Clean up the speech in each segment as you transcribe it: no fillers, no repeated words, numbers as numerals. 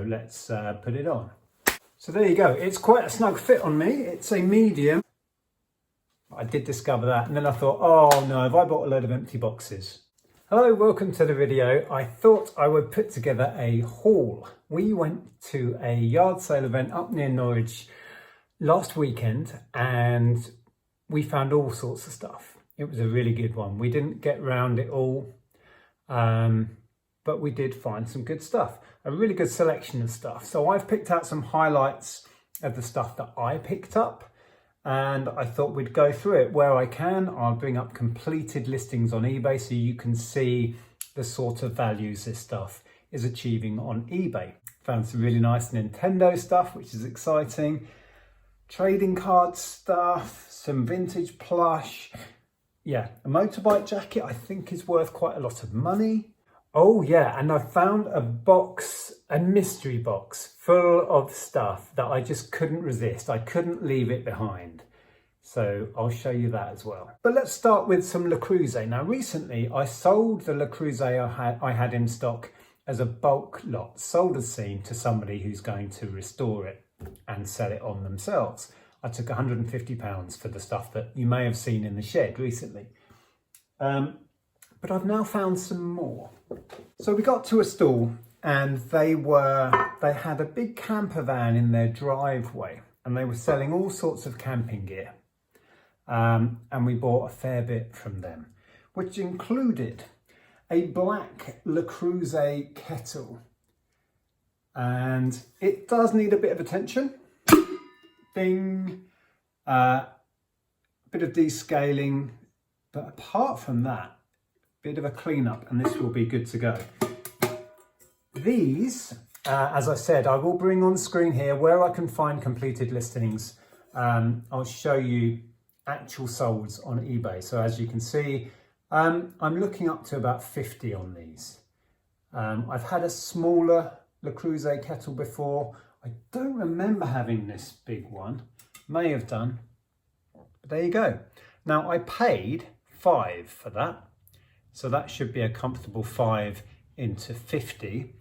So let's put it on. So there you go. It's quite a snug fit on me. It's a medium. I did discover that, and then I thought, oh no, have I bought a load of empty boxes? Hello, welcome to the video. I thought I would put together a haul. We went to a yard sale event up near Norwich last weekend and we found all sorts of stuff. It was a really good one. We didn't get round it all, but we did find some good stuff. A really good selection of stuff. So I've picked out some highlights of the stuff that I picked up, and I thought we'd go through it where I can. I'll bring up completed listings on eBay so you can see the sort of values this stuff is achieving on eBay. Found some really nice Nintendo stuff, which is exciting. Trading card stuff, some vintage plush. Yeah, a motorbike jacket I think is worth quite a lot of money. Oh yeah, and I found a box, a mystery box full of stuff that I just couldn't resist. I couldn't leave it behind. So I'll show you that as well. But let's start with some Le Creuset. Now recently I sold the Le Creuset I had in stock as a bulk lot, sold as seen to somebody who's going to restore it and sell it on themselves. I took £150 for the stuff that you may have seen in the shed recently. But I've now found some more. So we got to a stall and they had a big camper van in their driveway and they were selling all sorts of camping gear. And we bought a fair bit from them, which included a black Le Creuset kettle. And it does need a bit of attention. Bing, bit of descaling, but apart from that, bit of a cleanup and this will be good to go. These, as I said, I will bring on screen here where I can find completed listings. I'll show you actual solds on eBay. So as you can see, I'm looking up to about 50 on these. I've had a smaller Le Creuset kettle before. I don't remember having this big one. May have done, but there you go. Now I paid £5 for that. So that should be a comfortable 5 into 50.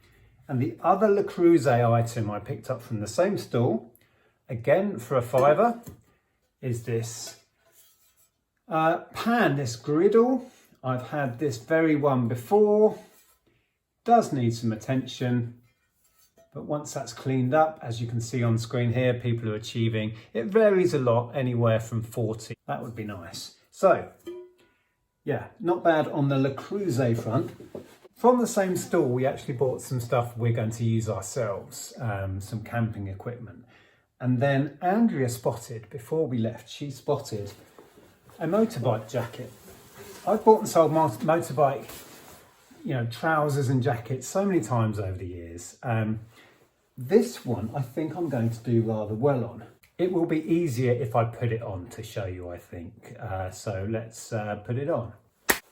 And the other Le Creuset item I picked up from the same stall, again for a £5, is this pan, this griddle. I've had this very one before. Does need some attention, but once that's cleaned up, as you can see on screen here, people are achieving, it varies a lot, anywhere from 40. That would be nice. So, yeah, not bad on the Le Creuset front. From the same store, we actually bought some stuff we're going to use ourselves, some camping equipment. And then Andrea spotted, before we left, she spotted a motorbike jacket. I've bought and sold motorbike, trousers and jackets so many times over the years. This one, I think I'm going to do rather well on. It will be easier if I put it on to show you, I think. So let's put it on.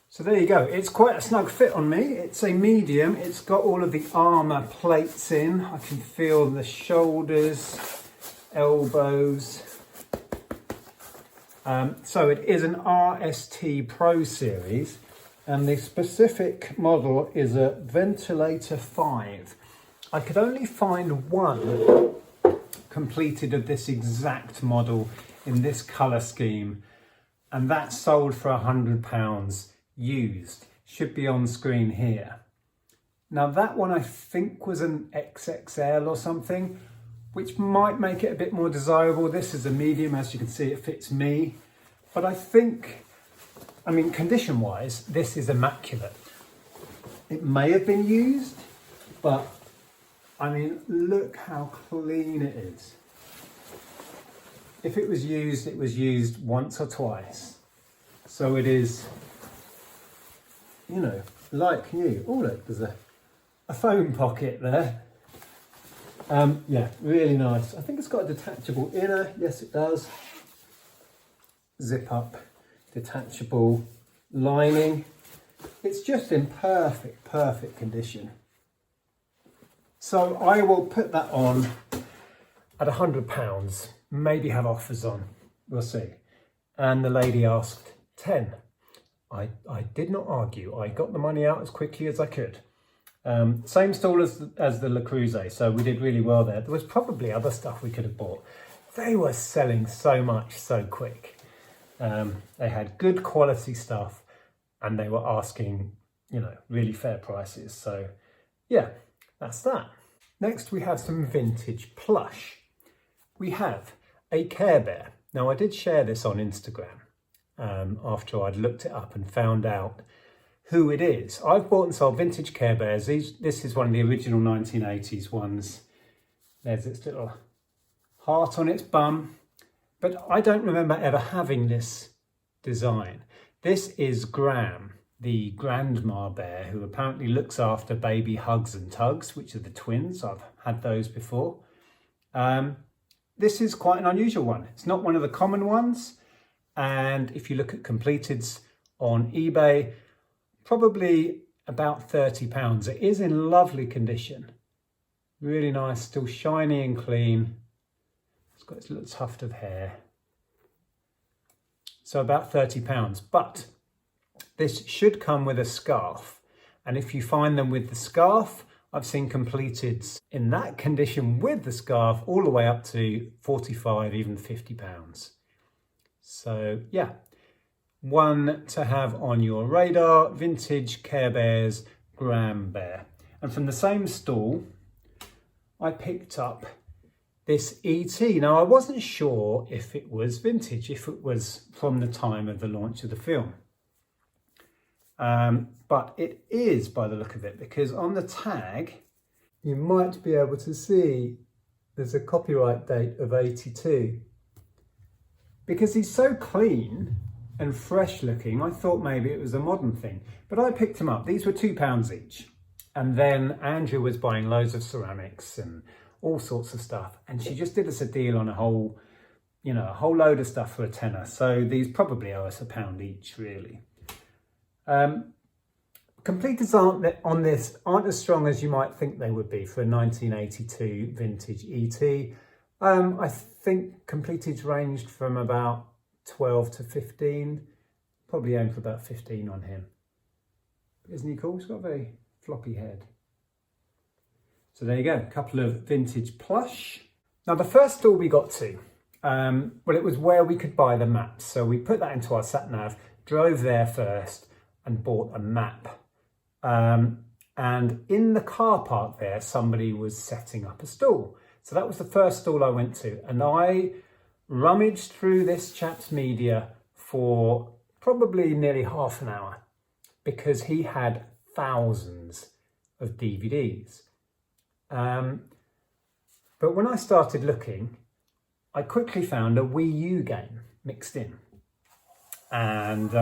So there you go. It's quite a snug fit on me. It's a medium. It's got all of the armour plates in. I can feel the shoulders, elbows. So it is an RST Pro series. And the specific model is a Ventilator 5. I could only find one completed of this exact model in this colour scheme, and that sold for £100 used. Should be on screen here. Now that one I think was an XXL or something, which might make it a bit more desirable. This is a medium, as you can see, it fits me. But I think, condition wise, this is immaculate. It may have been used, but look how clean it is. If it was used once or twice. So it is, like new. Oh look, there's a phone pocket there. Yeah, really nice. I think it's got a detachable inner. Yes, it does. Zip up, detachable lining. It's just in perfect condition. So I will put that on at £100, maybe have offers on, we'll see. And the lady asked 10. I did not argue. I got the money out as quickly as I could. Same stall as the Le Creuset, so we did really well there. There was probably other stuff we could have bought. They were selling so much so quick. They had good quality stuff and they were asking, really fair prices. So yeah, that's that. Next we have some vintage plush. We have a Care Bear. Now I did share this on Instagram after I'd looked it up and found out who it is. I've bought and sold vintage Care Bears. This is one of the original 1980s ones. There's its little heart on its bum, but I don't remember ever having this design. This is Graham, the grandma bear, who apparently looks after baby Hugs and Tugs, which are the twins. I've had those before. This is quite an unusual one. It's not one of the common ones. And if you look at completeds on eBay, probably about £30. It is in lovely condition. Really nice, still shiny and clean. It's got its little tuft of hair. So about £30. But this should come with a scarf. And if you find them with the scarf, I've seen completeds in that condition with the scarf all the way up to £45, even £50. So yeah, one to have on your radar, vintage Care Bears Graham Bear. And from the same stall, I picked up this ET. Now I wasn't sure if it was vintage, if it was from the time of the launch of the film. But it is by the look of it, because on the tag, you might be able to see there's a copyright date of 82. Because he's so clean and fresh looking, I thought maybe it was a modern thing. But I picked them up. These were £2 each. And then Andrea was buying loads of ceramics and all sorts of stuff. And she just did us a deal on a whole load of stuff for a tenner. So these probably owe us £1 each, really. Completeds aren't as strong as you might think they would be for a 1982 vintage ET. I think completeds ranged from about 12 to 15. Probably aim for about 15 on him. Isn't he cool? He's got a very floppy head. So there you go, a couple of vintage plush. Now the first stall we got to, well, it was where we could buy the maps. So we put that into our sat nav, drove there first and bought a map. And in the car park there, somebody was setting up a stall. So that was the first stall I went to. And I rummaged through this chap's media for probably nearly half an hour because he had thousands of DVDs. But when I started looking, I quickly found a Wii U game mixed in. And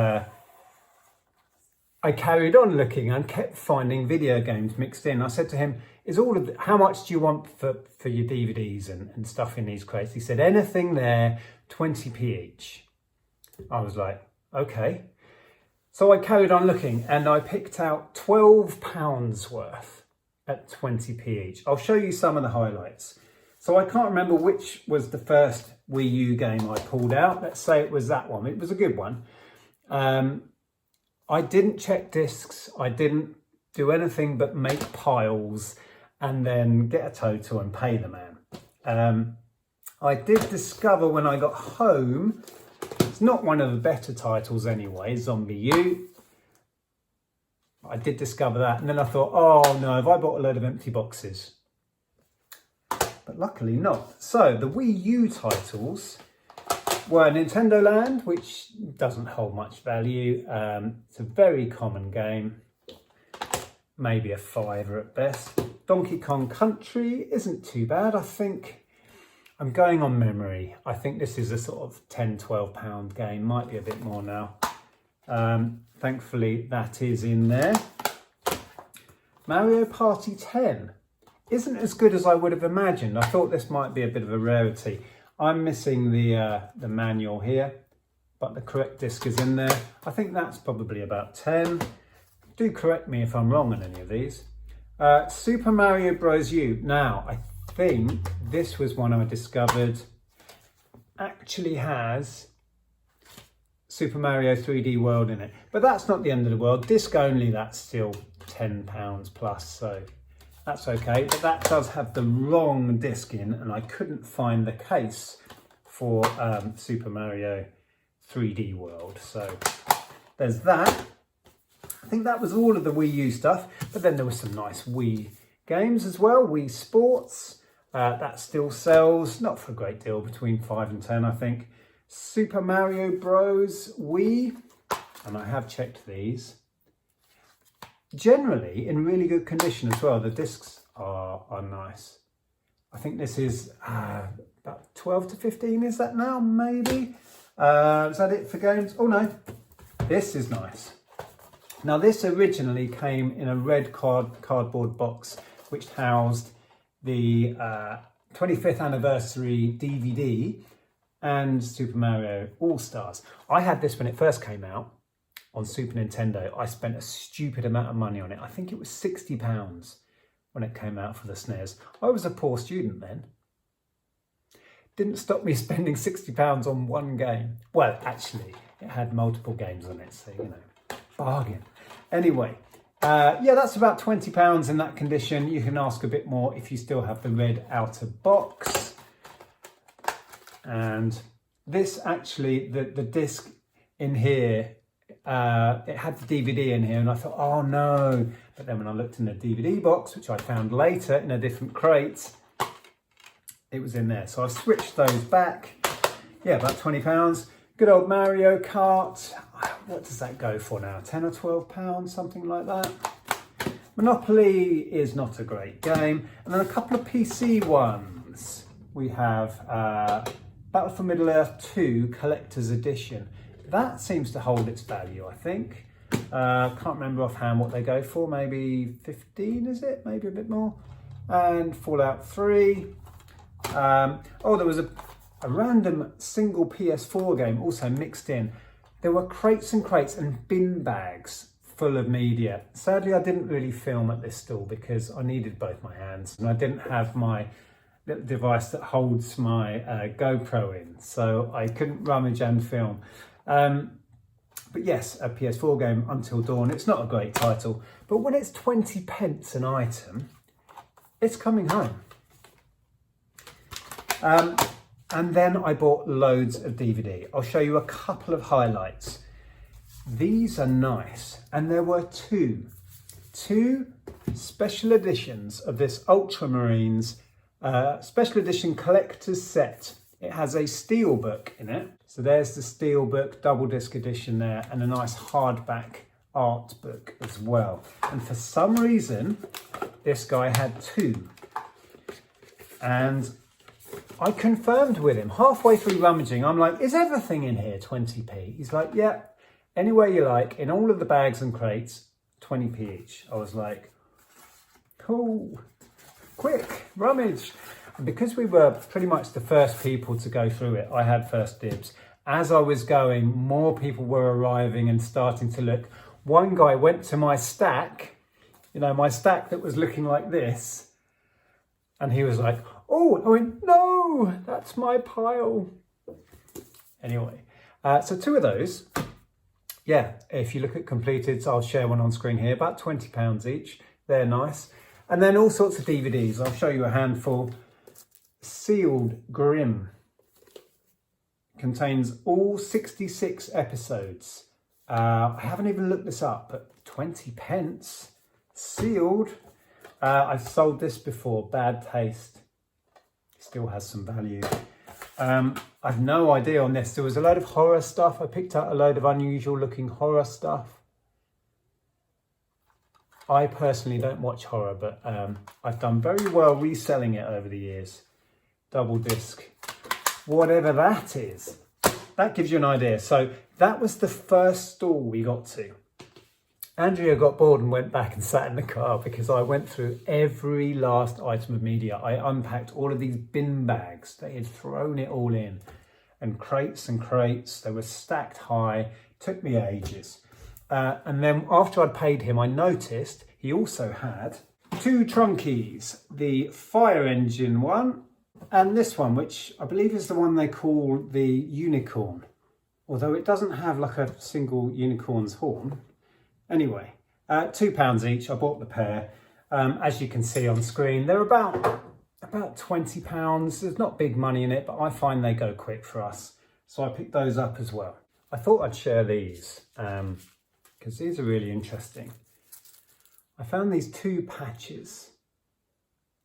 I carried on looking and kept finding video games mixed in. I said to him, how much do you want for your DVDs and stuff in these crates? He said, anything there, 20p each. I was like, okay. So I carried on looking and I picked out £12 worth at 20p each. I'll show you some of the highlights. So I can't remember which was the first Wii U game I pulled out. Let's say it was that one. It was a good one. I didn't check discs. I didn't do anything but make piles and then get a total and pay the man. I did discover when I got home, it's not one of the better titles anyway, Zombie U. I did discover that and then I thought, oh no, have I bought a load of empty boxes? But luckily not. So the Wii U titles were Nintendo Land, which doesn't hold much value. It's a very common game, maybe a £5 at best. Donkey Kong Country isn't too bad. I think, I'm going on memory, I think this is a sort of £10-12 game, might be a bit more now. Thankfully that is in there. Mario Party 10 isn't as good as I would have imagined. I thought this might be a bit of a rarity. I'm missing the manual here, but the correct disc is in there. I think that's probably about 10. Do correct me if I'm wrong on any of these. Super Mario Bros. U. Now, I think this was one I discovered actually has Super Mario 3D World in it. But that's not the end of the world. Disc only, that's still £10 plus, so that's okay. But that does have the wrong disc in, and I couldn't find the case for Super Mario 3D World. So there's that. I think that was all of the Wii U stuff, but then there was some nice Wii games as well. Wii Sports, that still sells, not for a great deal, between 5 and 10 I think. Super Mario Bros. Wii, and I have checked these. Generally in really good condition as well. The discs are nice. I think this is about 12 to 15, is that now, maybe? Is that it for games? Oh no, this is nice. Now this originally came in a red cardboard box which housed the 25th anniversary DVD and Super Mario All-Stars. I had this when it first came out on Super Nintendo. I spent a stupid amount of money on it. I think it was £60 when it came out for the SNES. I was a poor student then. Didn't stop me spending £60 on one game. Well, actually, it had multiple games on it, so, you know, bargain. Anyway, yeah, that's about £20 in that condition. You can ask a bit more if you still have the red outer box. And this actually, the disc in here, it had the DVD in here, and I thought, oh no. But then when I looked in the DVD box, which I found later in a different crate, it was in there. So I switched those back. Yeah, about £20. Good old Mario Kart. What does that go for now? 10 or 12 pounds, something like that. Monopoly is not a great game. And then a couple of PC ones. We have Battle for Middle-earth 2 Collector's Edition. That seems to hold its value, I think. Can't remember offhand what they go for. Maybe 15, is it? Maybe a bit more. And Fallout 3. Oh, there was a random single PS4 game also mixed in. There were crates and crates and bin bags full of media. Sadly, I didn't really film at this stall because I needed both my hands and I didn't have my little device that holds my GoPro in, so I couldn't rummage and film. But yes, a PS4 game, Until Dawn. It's not a great title, but when it's 20 pence an item, it's coming home. And then I bought loads of DVD. I'll show you a couple of highlights. These are nice. And there were two special editions of this Ultramarines special edition collector's set. It has a steelbook in it. So there's the steelbook double disc edition there, and a nice hardback art book as well. And for some reason, this guy had two. And I confirmed with him halfway through rummaging. I'm like, is everything in here 20p? He's like, yeah, anywhere you like, in all of the bags and crates, 20p each. I was like, cool, quick, rummage. And because we were pretty much the first people to go through it, I had first dibs. As I was going, more people were arriving and starting to look. One guy went to my stack, you know, my stack that was looking like this, and he was like, oh, I went, no, that's my pile. Anyway, so two of those. Yeah, if you look at completed, I'll share one on screen here, about £20 each. They're nice. And then all sorts of DVDs. I'll show you a handful. Sealed Grimm. Contains all 66 episodes. I haven't even looked this up, but 20 pence. Sealed. I've sold this before, Bad Taste. Still has some value. I've no idea on this. There was a load of horror stuff. I picked out a load of unusual looking horror stuff. I personally don't watch horror, but I've done very well reselling it over the years. Double disc, whatever that is. That gives you an idea. So that was the first stall we got to. Andrea got bored and went back and sat in the car because I went through every last item of media. I unpacked all of these bin bags. They had thrown it all in. And crates and crates. They were stacked high. Took me ages. And then after I'd paid him, I noticed he also had two trunkies. The fire engine one and this one, which I believe is the one they call the unicorn. Although it doesn't have like a single unicorn's horn. Anyway, £2 each. I bought the pair. As you can see on screen, they're about £20. There's not big money in it, but I find they go quick for us. So I picked those up as well. I thought I'd share these because these are really interesting. I found these 2 patches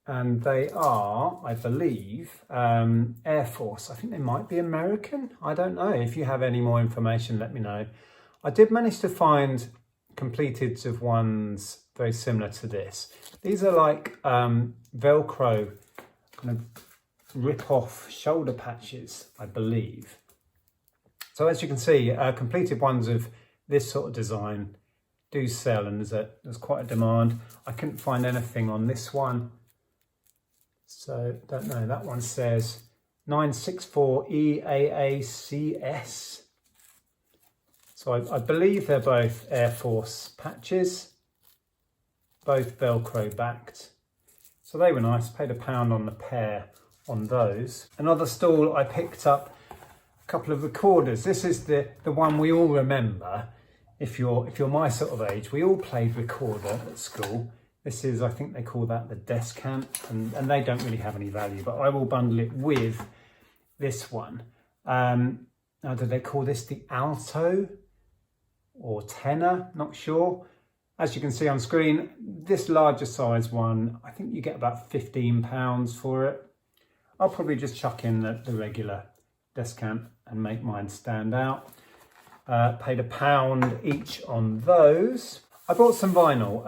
and they are, I believe, Air Force. I think they might be American. I don't know. If you have any more information, let me know. I did manage to find completeds of ones very similar to this. These are like Velcro kind of rip-off shoulder patches, I believe. So as you can see, completed ones of this sort of design do sell, and there's quite a demand. I couldn't find anything on this one, so don't know. That one says 964 EAACS. So I believe they're both Air Force patches, both Velcro backed. So they were nice. Paid £1 on the pair on those. Another stall, I picked up a couple of recorders. This is the one we all remember. If you're my sort of age, we all played recorder at school. This is, I think they call that the Descant, and they don't really have any value, but I will bundle it with this one. Now, do they call this the Alto or Tenor? Not sure. As you can see on screen, this larger size one, I think you get about £15 for it. I'll probably just chuck in the regular Descant and make mine stand out. Paid £1 each on those. I bought some vinyl,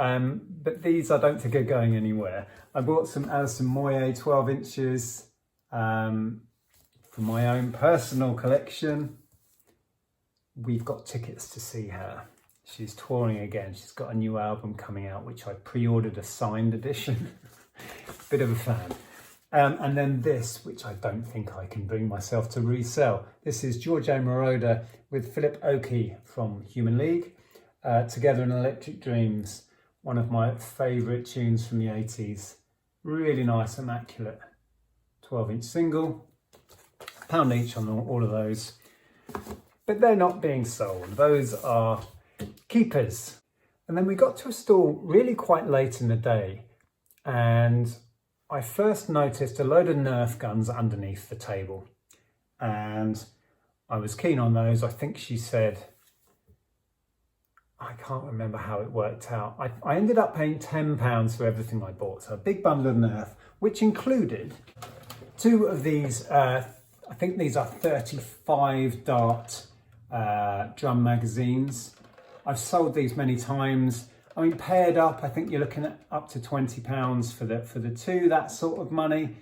but these I don't think are going anywhere. I bought some Alison Moyet 12 inches for my own personal collection. We've got tickets to see her. She's touring again. She's got a new album coming out, which I pre-ordered a signed edition. Bit of a fan. And then this, which I don't think I can bring myself to resell. This is Giorgio Moroder with Philip Oakey from Human League. Together in Electric Dreams, one of my favourite tunes from the 80s. Really nice, immaculate 12-inch single. £1 each on all of those. But they're not being sold. Those are keepers. And then we got to a stall really quite late in the day, and I first noticed a load of Nerf guns underneath the table, and I was keen on those. I think she said, I can't remember how it worked out. I ended up paying £10 for everything I bought. So a big bundle of Nerf, which included 2 of these, I think these are 35 dart drum magazines. I've sold these many times. I mean, paired up, I think you're looking at up to £20 for the 2, that sort of money.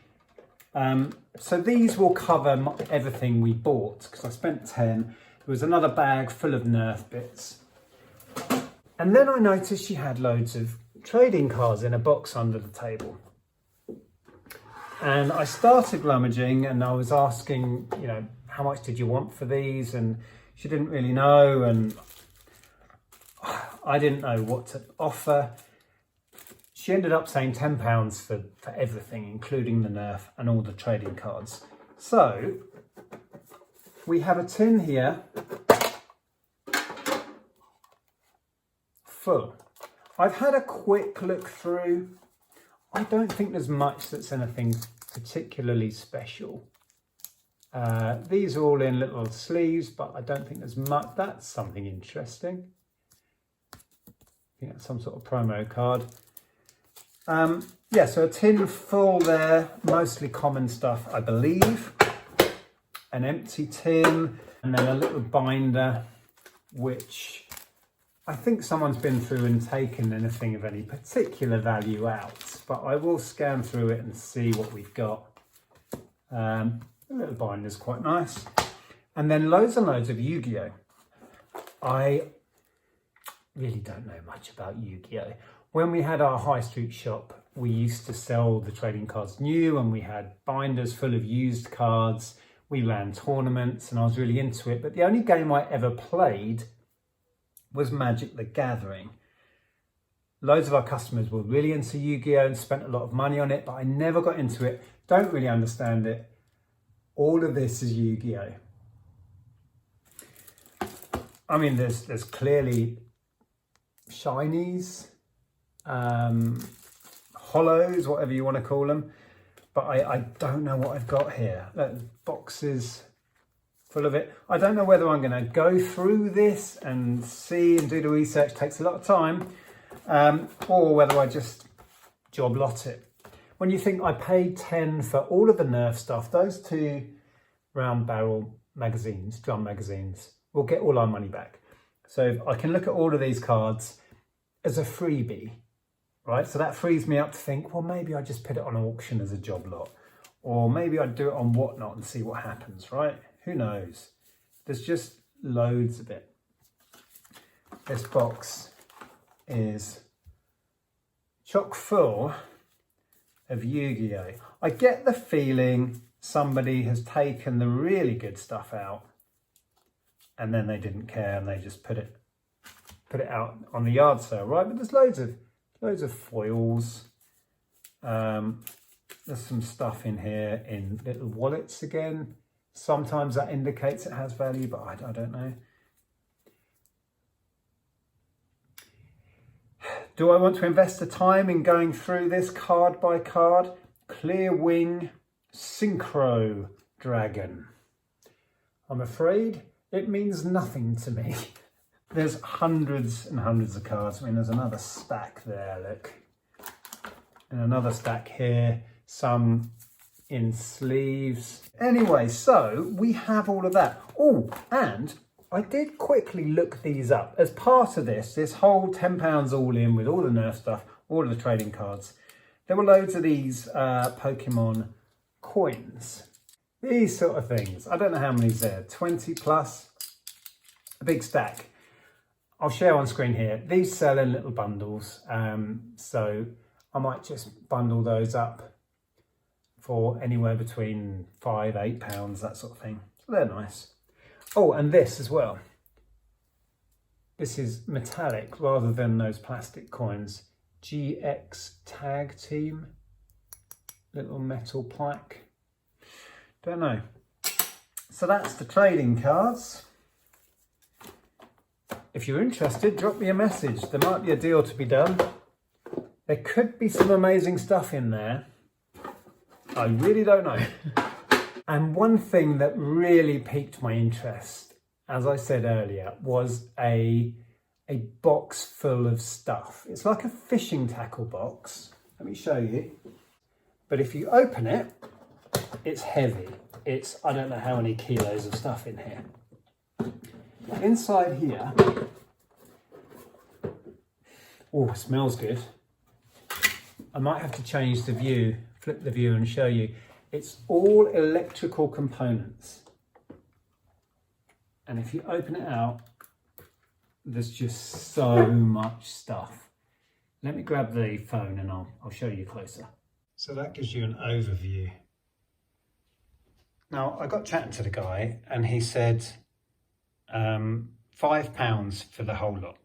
So these will cover everything we bought, because I spent 10. There was another bag full of Nerf bits. And then I noticed she had loads of trading cards in a box under the table. And I started rummaging, and I was asking, you know, how much did you want for these? And she didn't really know, and I didn't know what to offer. She ended up saying £10 for everything, including the Nerf and all the trading cards. So we have a tin here full. I've had a quick look through. I don't think there's much that's anything particularly special. These are all in little sleeves, but I don't think there's much. That's something interesting. I think that's some sort of promo card. Yeah, so a tin full there, mostly common stuff, I believe. An empty tin, and then a little binder, which I think someone's been through and taken anything of any particular value out, but I will scan through it and see what we've got. The little binder's quite nice. And then loads and loads of Yu-Gi-Oh! I really don't know much about Yu-Gi-Oh! When we had our high street shop, we used to sell the trading cards new, and we had binders full of used cards. We ran tournaments and I was really into it, but the only game I ever played was Magic the Gathering. Loads of our customers were really into Yu-Gi-Oh! And spent a lot of money on it, but I never got into it. Don't really understand it. All of this is Yu-Gi-Oh! I mean, there's clearly shinies, hollows, whatever you want to call them. But I don't know what I've got here. Boxes full of it. I don't know whether I'm going to go through this and see and do the research. It takes a lot of time. Or whether I just job lot it. When you think I paid 10 for all of the Nerf stuff, those 2 round barrel magazines, drum magazines, we'll get all our money back. So I can look at all of these cards as a freebie, right? So that frees me up to think, well, maybe I just put it on auction as a job lot, or maybe I'd do it on Whatnot and see what happens, right? Who knows? There's just loads of it. This box is chock full of Yu-Gi-Oh! I get the feeling somebody has taken the really good stuff out and then they didn't care and they just put it out on the yard sale, right? But there's loads of foils. There's some stuff in here in little wallets again. Sometimes that indicates it has value, but I don't know. Do I want to invest the time in going through this card by card? Clear Wing Synchro Dragon. I'm afraid it means nothing to me. There's hundreds and hundreds of cards. I mean, there's another stack there, look. And another stack here, some in sleeves. Anyway, so we have all of that. Oh, and I did quickly look these up. As part of this whole £10 all in with all the Nerf stuff, all of the trading cards, there were loads of these Pokemon coins. These sort of things. I don't know how many's there, 20 plus, a big stack. I'll share on screen here. These sell in little bundles, so I might just bundle those up for anywhere between £5, £8, that sort of thing. So they're nice. Oh, and this as well. This is metallic rather than those plastic coins. GX Tag Team. Little metal plaque. Don't know. So that's the trading cards. If you're interested, drop me a message. There might be a deal to be done. There could be some amazing stuff in there. I really don't know. And one thing that really piqued my interest, as I said earlier, was a box full of stuff. It's like a fishing tackle box. Let me show you. But if you open it, it's heavy. It's, I don't know how many kilos of stuff in here. Inside here, oh, it smells good. I might have to change the view, flip the view and show you. It's all electrical components. And if you open it out, there's just so much stuff. Let me grab the phone and I'll show you closer. So that gives you an overview. Now, I got chatting to the guy and he said £5 for the whole lot.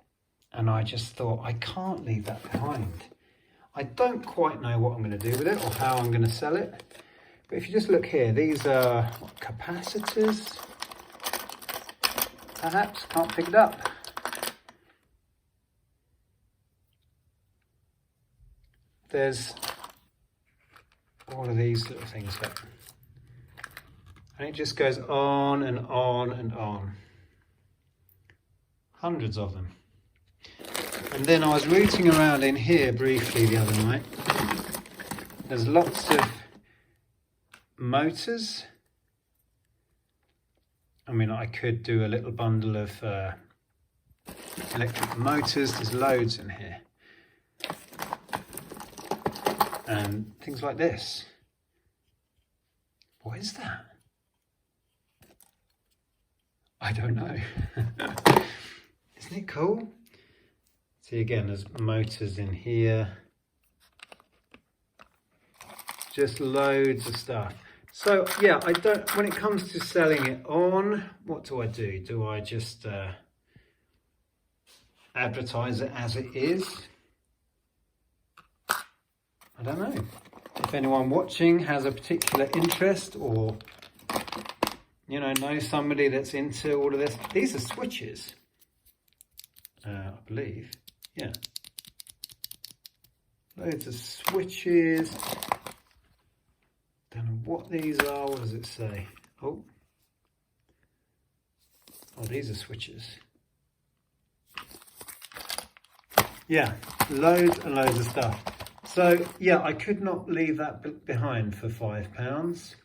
And I just thought, I can't leave that behind. I don't quite know what I'm going to do with it or how I'm going to sell it. But if you just look here, these are what, capacitors? Perhaps, can't pick it up. There's all of these little things here. And it just goes on and on and on. Hundreds of them. And then I was rooting around in here briefly the other night. There's lots of motors. I mean, I could do a little bundle of electric motors. There's loads in here. And things like this. What is that? I don't know. Isn't it cool? See, again, there's motors in here. Just loads of stuff. So yeah, I don't, when it comes to selling it on, what do? Do I just advertise it as it is? I don't know. If anyone watching has a particular interest or, you know somebody that's into all of this. These are switches, I believe. Yeah. Loads of switches. Don't know what these are. What does it say? Oh, these are switches. Yeah, loads and loads of stuff. So yeah, I could not leave that behind for £5.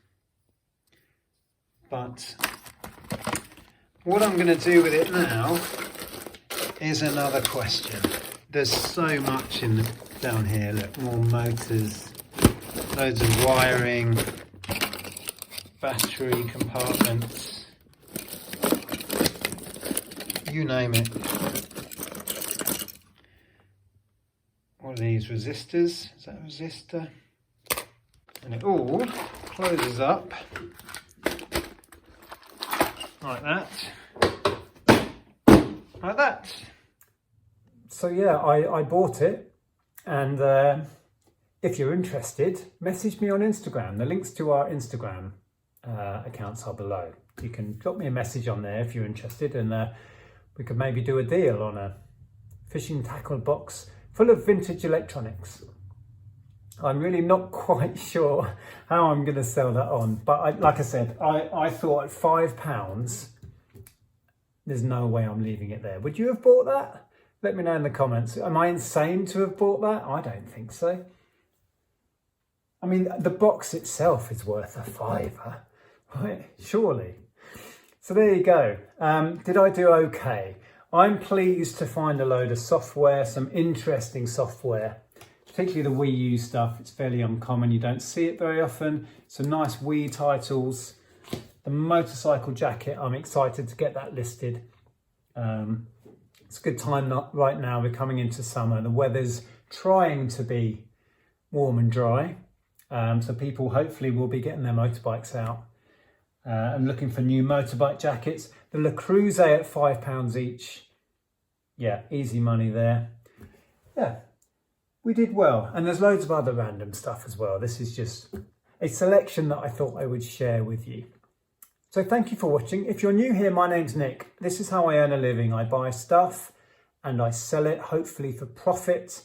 But what I'm going to do with it now is another question. There's so much down here. Look, more motors, loads of wiring, battery compartments, you name it. What are these, resistors? Is that a resistor? And it all closes up like that. Like that. So yeah, I bought it, and if you're interested, message me on Instagram. The links to our Instagram accounts are below. You can drop me a message on there if you're interested, and we could maybe do a deal on a fishing tackle box full of vintage electronics. I'm really not quite sure how I'm going to sell that on, but like I said, I thought at £5, there's no way I'm leaving it there. Would you have bought that? Let me know in the comments. Am I insane to have bought that? I don't think so. I mean, the box itself is worth a £5, right? Surely. So there you go. Did I do okay? I'm pleased to find a load of software, some interesting software, particularly the Wii U stuff. It's fairly uncommon. You don't see it very often. Some nice Wii titles. The motorcycle jacket, I'm excited to get that listed. It's a good time right now. We're coming into summer. The weather's trying to be warm and dry. So people hopefully will be getting their motorbikes out and looking for new motorbike jackets. The Le Creuset at £5 each. Yeah, easy money there. Yeah, we did well. And there's loads of other random stuff as well. This is just a selection that I thought I would share with you. So thank you for watching. If you're new here, my name's Nick. This is how I earn a living. I buy stuff and I sell it, hopefully for profit,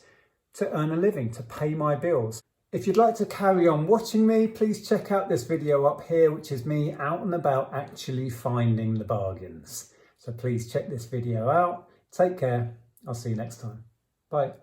to earn a living, to pay my bills. If you'd like to carry on watching me, please check out this video up here, which is me out and about actually finding the bargains. So please check this video out. Take care. I'll see you next time. Bye.